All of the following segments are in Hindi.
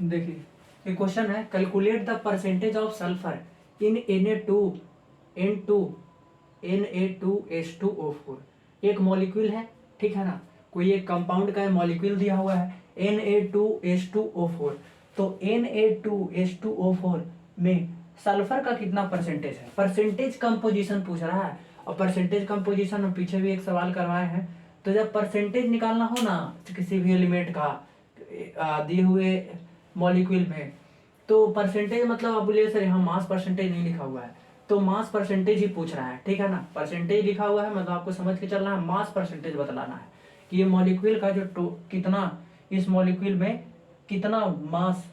देखिए ये क्वेश्चन है, calculate the percentage of sulphur in Na2N2 एक मॉलिक्यूल है, ठीक है ना, कोई एक कंपाउंड का मॉलिक्यूल दिया हुआ है Na2H2O4। तो Na2H2O4 में सल्फर का कितना परसेंटेज है, परसेंटेज कंपोजिशन पूछ रहा है। और परसेंटेज कंपोजिशन में पीछे भी एक सवाल करवाए हैं। तो जब परसेंटेज निकालना हो ना किसी भी एलिमेंट का दिए हुए मॉलिक्यूल में, तो परसेंटेज मतलब आप बोलिए सर यहाँ मास परसेंटेज नहीं लिखा हुआ है, तो मास परसेंटेज ही पूछ रहा है, ठीक है ना। परसेंटेज लिखा हुआ है मतलब आपको समझ के चलना है, मास परसेंटेज बतलाना है कि ये मॉलिक्यूल का जो कितना, इस मॉलिक्यूल में कितना मास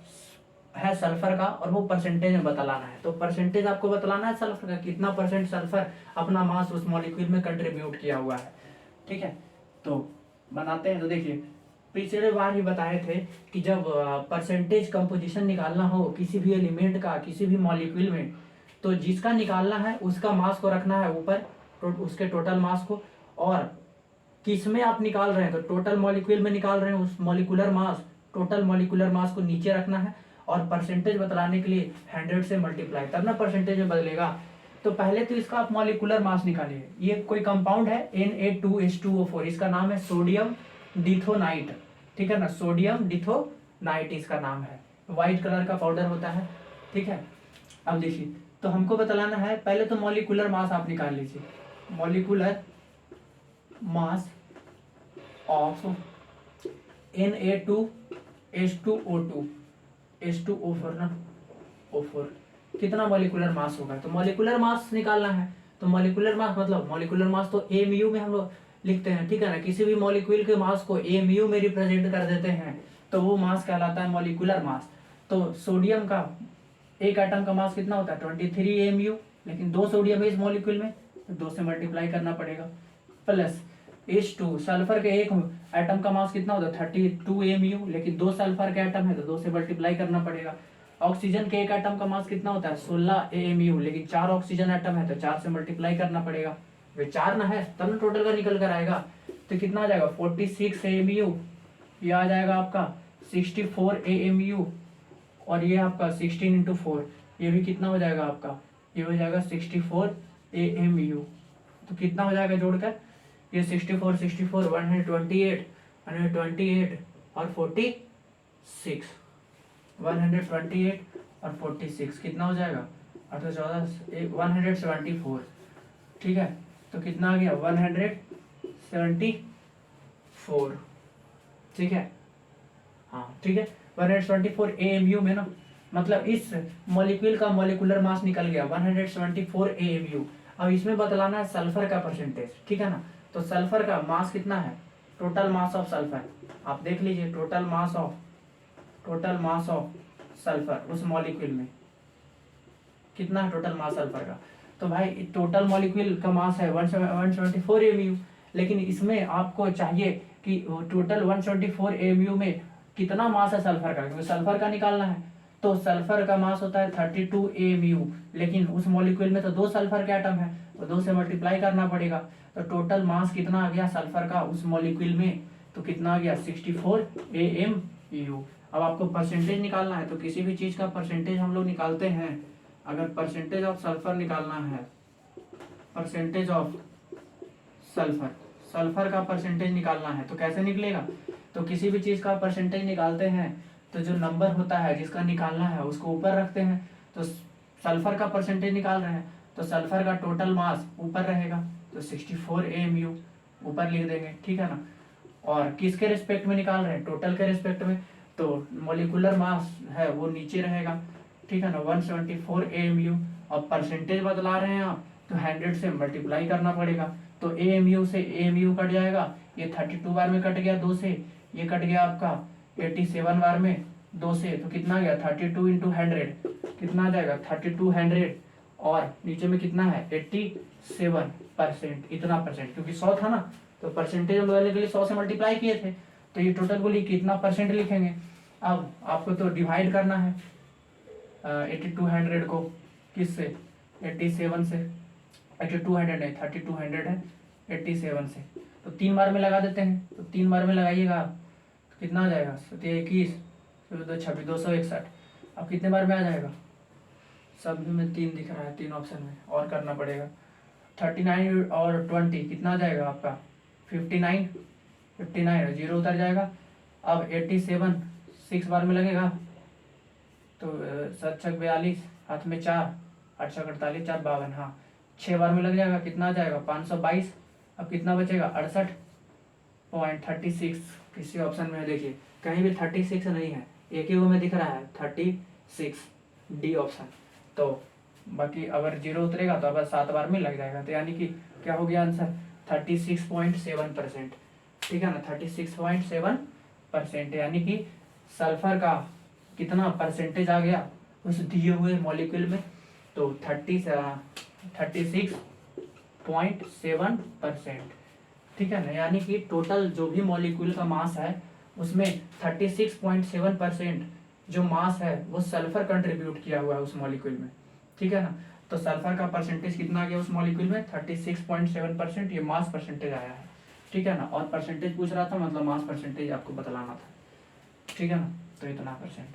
है सल्फर का, और वो परसेंटेज में बतलाना है। तो परसेंटेज आपको बतलाना है सल्फर का, कितना परसेंट सल्फर अपना मास उस मॉलिक्यूल में कंट्रीब्यूट किया हुआ है, ठीक है। तो बनाते हैं। तो देखिए पिछले बार ही बताए थे कि जब परसेंटेज कंपोजिशन निकालना हो किसी भी एलिमेंट का किसी भी मॉलिक्यूल में, तो जिसका निकालना है उसका मास को रखना है ऊपर, उसके टोटल मास को। और किस में आप निकाल रहे हैं, तो टोटल मॉलिक्यूल में निकाल रहे हैं उस molecular mass, total molecular mass को नीचे रखना है। और परसेंटेज बतलाने के लिए 100 से मल्टीप्लाई, तब ना परसेंटेज में बदलेगा। तो पहले तो इसका आप मॉलिक्यूलर मास निकालिए। ये कोई कंपाउंड है Na2H2O4, इसका नाम है सोडियम डिथोनाइट, ठीक है ना, सोडियम डिथोनाइट इसका नाम है, व्हाइट कलर का पाउडर होता है, ठीक है। अब देखिए तो हमको बतलाना है, पहले तो मॉलिक्यूलर मास आप निकाल लीजिए, molecular mass of Na2H2O2 H2O4 ना O4 कितना मॉलिक्यूलर मास होगा, तो मॉलिक्यूलर मास निकालना है। तो मॉलिक्यूलर मास मतलब मॉलिक्यूलर मास तो एमयू में हम लोग लिखते हैं, ठीक है ना, किसी भी मॉलिक्यूल के मास को एमयू में रिप्रेजेंट कर देते हैं, तो वो मास कहलाता है मॉलिक्यूलर मास। तो सोडियम का एक एटम का मास कितना होता है 23 एमयू, लेकिन 2 सोडियम है इस मॉलिक्यूल में, तो 2 से मल्टीप्लाई करना पड़ेगा। प्लस H2 सल्फर के एक एटम का मास कितना होता है 32 एमयू, लेकिन 2 सल्फर के एटम है तो 2 से मल्टीप्लाई करना पड़ेगा। ऑक्सीजन के एक एटम का मास कितना होता है 16 एमयू, लेकिन 4 ऑक्सीजन एटम है तो 4 से मल्टीप्लाई करना पड़ेगा। वे 4 ना है तब ना टोटल का निकल कर आएगा। तो कितना आ जाएगा 46 एमयू, ये आ जाएगा आपका 64 एमयू, और ये आपका 16 इंटू 4, ये भी कितना हो जाएगा आपका, ये हो जाएगा 64 एमयू। तो कितना हो जाएगा जोड़कर, ये 64 64 128 128 और 46, 128 और 46 कितना हो जाएगा 8 14 174, ठीक है। तो कितना आ गया 174, ठीक है, हाँ ठीक है 174 एएमयू में ना, मतलब इस मॉलिक्यूल का मॉलिक्यूलर मास निकल गया 174 एएमयू। अब इसमें बतलाना है सल्फर का परसेंटेज, ठीक है ना। तो सल्फर का मास कितना है, टोटल मास ऑफ सल्फर आप देख लीजिए, टोटल मास ऑफ सल्फर उस मॉलिक्यूल में कितना है टोटल मास सल्फर का। तो भाई टोटल मॉलिक्यूल का मास है 174 एमयू, लेकिन इसमें आपको चाहिए कि टोटल 174 एमयू में कितना मास है सल्फर का, क्योंकि सल्फर का निकालना है। तो सल्फर का मास होता है 32 एमयू, लेकिन उस मॉलिक्यूल में तो 2 सल्फर के एटम है, तो 2 से मल्टीप्लाई करना पड़ेगा। तो टोटल मास कितना आ गया सल्फर का उस मॉलिक्यूल में, तो कितना आ गया 64 एएमयू। अब आपको परसेंटेज निकालना है, तो किसी भी चीज का परसेंटेज हम लोग निकालते हैं। अगर परसेंटेज ऑफ सल्फर निकालना है, परसेंटेज ऑफ सल्फर, सल्फर का परसेंटेज निकालना है तो कैसे निकलेगा, तो किसी भी चीज का परसेंटेज निकालते हैं तो जो नंबर होता है जिसका निकालना है उसको ऊपर रखते हैं। तो सल्फर का परसेंटेज निकाल रहे हैं तो सल्फर का टोटल मास ऊपर रहेगा, तो 64 एएमयू ऊपर लिख देंगे, ठीक है ना। और किसके रिस्पेक्ट में निकाल रहे हैं, टोटल के रिस्पेक्ट में, तो मॉलिक्यूलर मास है वो नीचे रहेगा, ठीक है ना, 174 एएमयू। और परसेंटेज बतला रहे हैं आप तो 100 से मल्टीप्लाई करना पड़ेगा, तो एएमयू से एएमयू कट जाएगा, ये 32 बार में कट गया 2 से, ये कट गया आपका 87 बार में 2 से, तो कितना आ गया 32 इंटू 100 कितना आ जाएगा 3200, और नीचे में कितना है 87%, इतना परसेंट, क्योंकि 100 था ना तो परसेंटेज बदलने के लिए 100 से मल्टीप्लाई किए थे, तो ये टोटल को कितना परसेंट लिखेंगे। अब आपको तो डिवाइड करना है 8200 को किससे 87 से, 8200 नहीं 3200 है 87 से, तो 3 बार में लगा देते हैं, तो 3 बार में लगाइएगा तो कितना आ जाएगा 21 फिर 2 26 261। अब कितने बार में आ जाएगा? सब में 3 दिख रहा है, 3 ऑप्शन में और करना पड़ेगा। 39 और 20 कितना आ जाएगा आपका? 59। 59 जीरो उतर जाएगा। अब 87 6 बार में लगेगा, तो 7 छक 42, हाथ में 4, 8 छक 48, 4 52, हाँ 6 बार में लग जाएगा। कितना आ जाएगा? 522। अब कितना बचेगा? 68.36। किसी ऑप्शन में देखिए कहीं भी 36 नहीं है, एक ही वो में दिख रहा है 36, डी ऑप्शन। तो बाकी अगर जीरो उतरेगा तो अगर 7 बार में लग जाएगा, तो यानी कि क्या हो गया आंसर? 36.7%। ठीक है ना, 36.7%, यानी कि सल्फर का कितना परसेंटेज आ गया उस दिए हुए मॉलिक्यूल में? तो 36.7%। ठीक है ना, यानी कि टोटल जो भी मॉलिक्यूल का मास है उसमें 36.7% जो मास है वो सल्फर कंट्रीब्यूट किया हुआ है उस मॉलिक्यूल में। ठीक है ना, तो सल्फर का परसेंटेज कितना आ गया उस मॉलिक्यूल में? 36.7%, ये मास परसेंटेज आया है। ठीक है ना, और परसेंटेज पूछ रहा था मतलब मास परसेंटेज आपको बतलाना था। ठीक है ना, तो इतना परसेंट।